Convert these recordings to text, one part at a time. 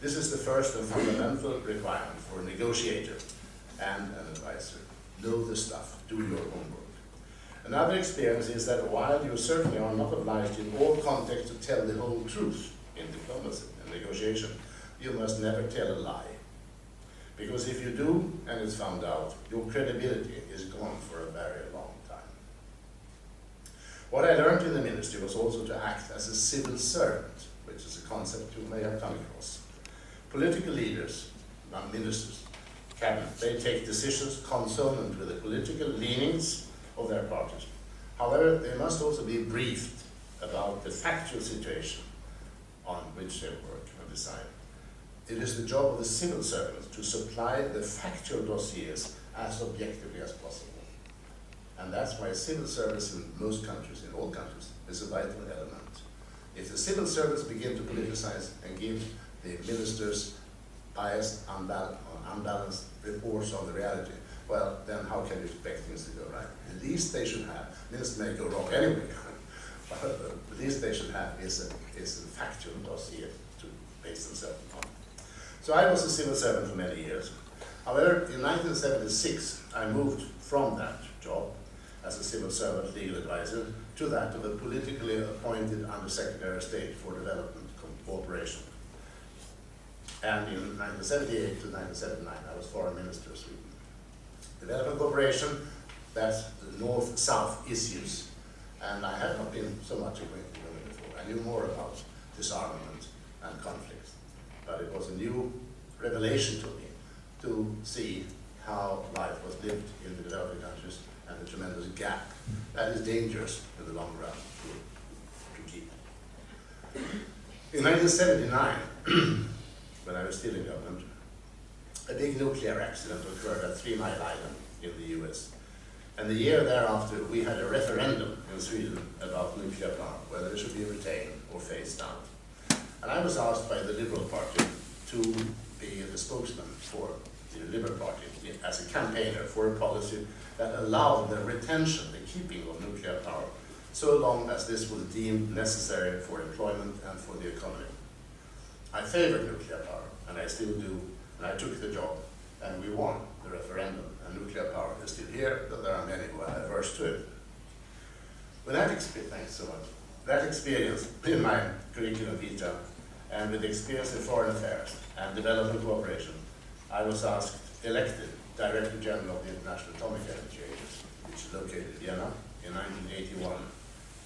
This is the first and fundamental requirement for a negotiator and an advisor. Know the stuff, do your homework. Another experience is that while you certainly are not obliged in all contexts to tell the whole truth in diplomacy and negotiation, you must never tell a lie. Because if you do, and it's found out, your credibility is gone for a very long time. What I learned in the ministry was also to act as a civil servant, which is a concept you may have come across. Political leaders, not ministers, cabinet, they take decisions consonant with the political leanings of their parties. However, they must also be briefed about the factual situation on which they work and decide. It is the job of the civil servant to supply the factual dossiers as objectively as possible. And that's why civil service in most countries, in all countries, is a vital element. If the civil servants begin to politicize and give the ministers biased, unbalanced reports on the reality, well, then how can you expect things to go right? The least they should have, ministers may go wrong anyway, but the least they should have is a factual dossier to base themselves on. So I was a civil servant for many years. However, in 1976, I moved from that job as a civil servant legal advisor to that of a politically appointed Under-Secretary of State for Development Cooperation. And in 1978 to 1979, I was Foreign Minister of Sweden. Development cooperation, that's the North-South issues. And I had not been so much acquainted with it before. I knew more about disarmament and conflicts. But it was a new revelation to me to see how life was lived in the developing countries and the tremendous gap that is dangerous in the long run to keep. In 1979, when I was still in government, a big nuclear accident occurred at 3 Mile Island in the US. And the year thereafter, we had a referendum in Sweden about nuclear power, whether it should be retained or phased out. And I was asked by the Liberal Party to be the spokesman for the Liberal Party as a campaigner for a policy that allowed the retention, the keeping of nuclear power, so long as this was deemed necessary for employment and for the economy. I favored nuclear power, and I still do, and I took the job, and we won the referendum, and nuclear power is still here, but there are many who are averse to it. With that experience, thanks so much, that experience in my curriculum vitae, and with experience in foreign affairs and development cooperation, I was elected Director General of the International Atomic Energy Agency, which is located in Vienna, in 1981.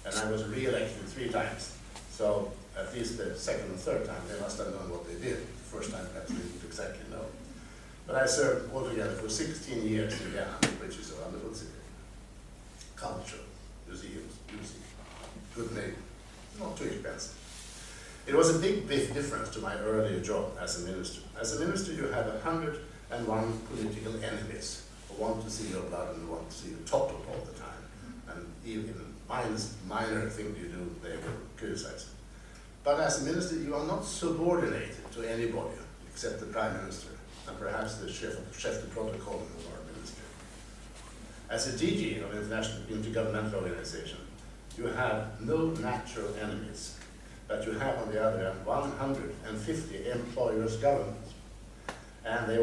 And I was re-elected 3 times. So at least the second and third time, they must have known what they did. The first time, perhaps they didn't exactly know. But I served altogether for 16 years in Vienna, which is a wonderful city. Culture, museums, music, good neighbor, not too expensive. It was a big difference to my earlier job as a minister. As a minister, you have 101 political enemies who want to see your blood and want to see you toppled all the time. And even minor thing you do, they will criticize. But as a minister, you are not subordinated to anybody except the Prime Minister and perhaps the chef de protocol of our ministry. As a DG of International Intergovernmental Organization, you have no natural enemies, but you have, on the other hand, 150 employers' governments. And they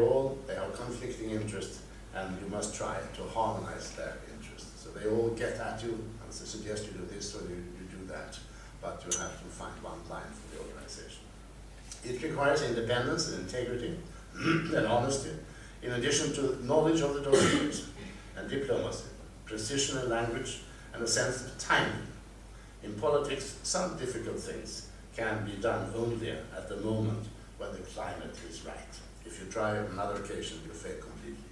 have conflicting interests, and you must try to harmonize their interests. So they all get at you and suggest you do this or you do that, but you have to find one line for the organization. It requires independence and integrity and honesty, in addition to knowledge of the dossiers and diplomacy, precision in language, and a sense of timing. In politics, some difficult things can be done only at the moment when the climate is right. If you try on another occasion, you fail completely.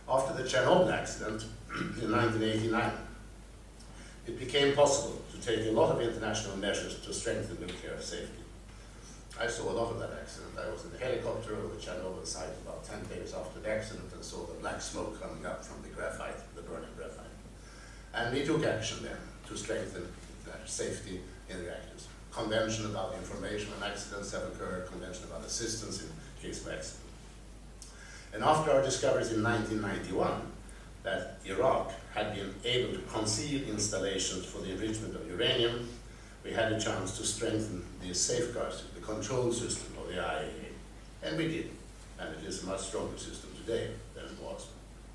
After the Chernobyl accident in 1989, it became possible to take a lot of international measures to strengthen nuclear safety. I saw a lot of that accident. I was in the helicopter over the Chernobyl site about 10 days after the accident and saw the black smoke coming up from the graphite, the burning graphite. And we took action then to strengthen safety in reactors. Convention about information when accidents have occurred, convention about assistance in case of accident. And after our discoveries in 1991 that Iraq had been able to conceal installations for the enrichment of uranium, we had a chance to strengthen the safeguards, the control system of the IAEA. And we did. And it is a much stronger system today than it was.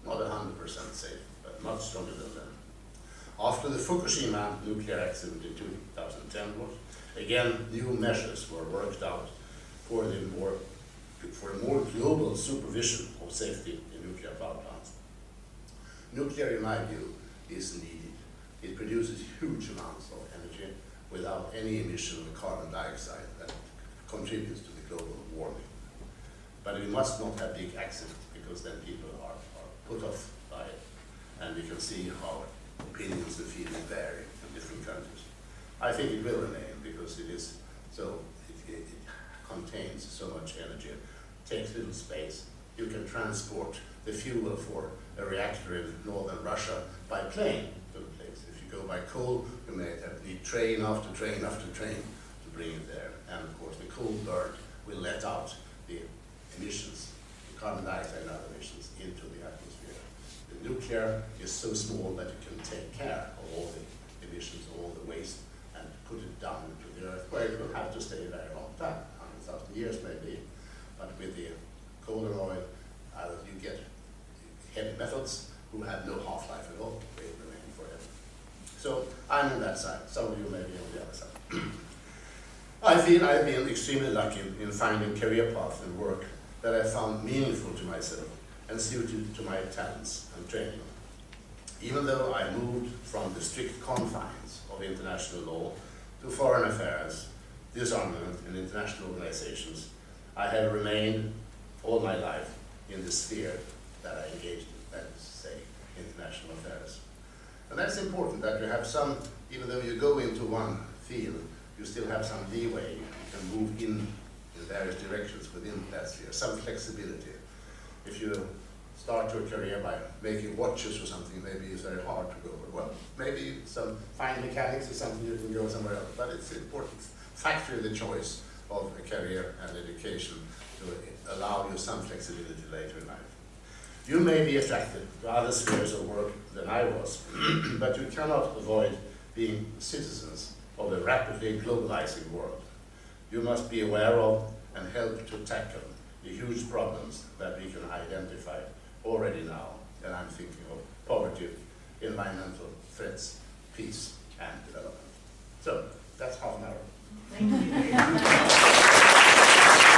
Not 100% safe, but much stronger than then. After the Fukushima nuclear accident in 2010, again, new measures were worked out for a more global supervision of safety in nuclear power plants. Nuclear, in my view, is needed. It produces huge amounts of energy without any emission of carbon dioxide that contributes to the global warming. But we must not have big accidents, because then people are put off by it. And we can see how opinions and feelings vary in different countries. I think it will remain, because it is so, it contains so much energy, takes little space. You can transport the fuel for a reactor in northern Russia by plane to the place. If you go by coal, you may need train after train after train to bring it there. And of course, the coal burnt will let out the emissions, the carbon dioxide and other emissions, into the atmosphere. The nuclear is so small that you can take care of all the emissions, all the waste, and put it down into the earth, where it will have to stay a very long time, 100,000 years maybe. But with the coal and oil, you get heavy metals who have no half-life at all. They remain forever. So I'm on that side. Some of you may be on the other side. I feel I've been extremely lucky in finding career paths and work that I found meaningful to myself and suited to my talents and training. Even though I moved from the strict confines of international law to foreign affairs, disarmament, and international organizations, I have remained all my life in the sphere that I engaged in, that is to say, international affairs. And that's important, that you have some, even though you go into one field, you still have some leeway. You can move in various directions within that sphere, some flexibility. If you start your career by making watches or something, maybe it's very hard to go. Well, maybe some fine mechanics or something, you can go somewhere else. But it's an important factor in the choice of a career and education to allow you some flexibility later in life. You may be attracted to other spheres of work than I was, but you cannot avoid being citizens of a rapidly globalizing world. You must be aware of and help to tackle the huge problems that we can identify already now. And I'm thinking of poverty, environmental threats, peace, and development. So that's half an hour. Thank you.